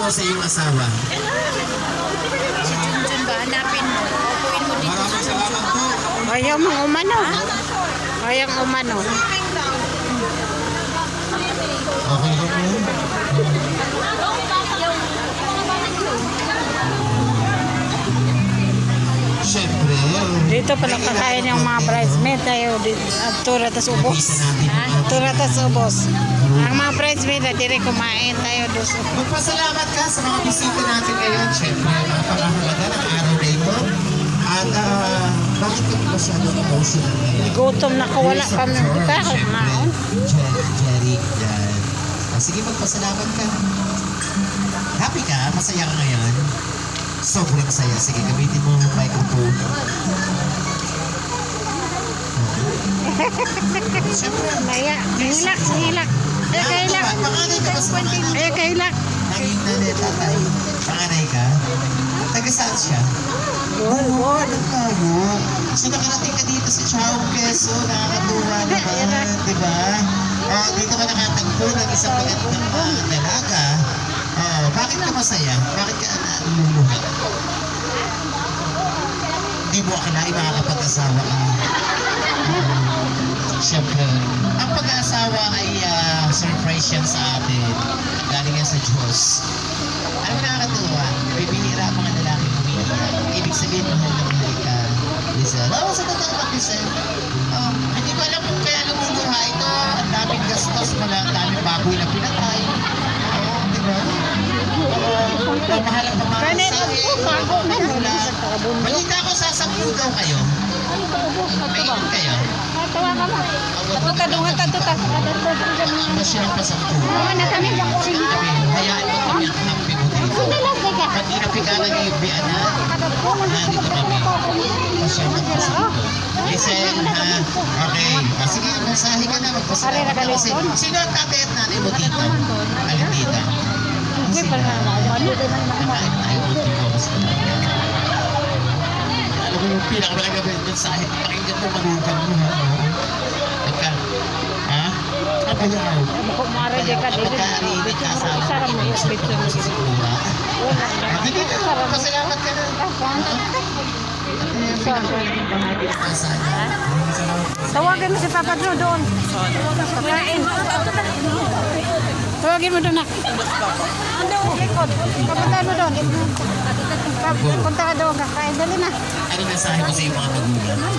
mo sa iyong asawa? Si Junjun ba? Hanapin mo. Upuin mo dito. Maraming salamat po. Ayaw mga umano. Ayaw umano. Okay ka po? Siyempre. Dito pala kakain yung mga bridesmaid tayo. Tura tas ubos. Tura tas ubos. Ang mga bridesmaid dire kumain tayo dos. Magpasalamat ka sa mga bisita natin ngayon. Siyempre, napakahalaga ng araw na ito. At bakit ka masyadong emotional ngayon? Gutom na kawala kami kita. Maon. Jerry, yan. Sige, magpasalamat ka. Happy ka? Masaya ka ngayon? Sobrang saya. Sige, gamitin mo yung microphone. Siyempre. Naya, hilak, hilak. Eh, kailak. Panganay ka ba sa mga anak? Eh, kailak. Naging nanay, tatay. Panganay ka? Taga saan siya? Bon. Tayo. So nakarating ka dito sa Chao, Quezon. Nakakatuwa naman, di ba? Dito ka nakatagpo ng isang magandang dalaga. Bakit ka masaya? Bakit ka naluluha? Hindi mo akalain makakapag-asawa ka. Siyempre, ang pag-aasawa ay surprise yan sa atin. Galing yan sa Diyos. Alam mo nakakatuwa, bibihira ang mga lalaki umiiyak. Ibig sabihin, mahal na mahal ka. Listen, sa totoo ba, listen? Hindi ko alam kung kaya lumuluha ito. Ang daming gastos, ang daming baboy na pinatay. Di ba? Mahal ang pamamasahe. Balita ko, sasakbo daw kayo. Mayroon kayo. Tawa ka mo. Tuta dunga tuta. Masyadong pasakbo. Na kami. Hayaan mo kami ang happy mo dito. Pag inapigalan niyo yung biyanan, nandito kami. Masyadong pasakbo. Listen, ha? Okay. Sige, masahe ka na. Magpasalamat ka kasi. Sino ang tatay at nanay mo dito? Alin dito? Uy, pala na umano. Nakain tayo ultimo kasi. Alam mo yung pinakamalaga mensahe. Pakinggan mo malugan mo, ha? Pagka, ha? Kapayaw. Kung mara di ka dito. Pagka-arinig ka sa Sarap mo yung picture mo. Sigura. Hindi ka, pasalamat ka na. Tawagin mo si Papa Drew doon. Pagkain. Tawagin mo doon na. Ando, likod. Kapuntahan mo doon. Punta ka doon, kakain. Dali na. Ano mensahe mo sa iyong mga magulang?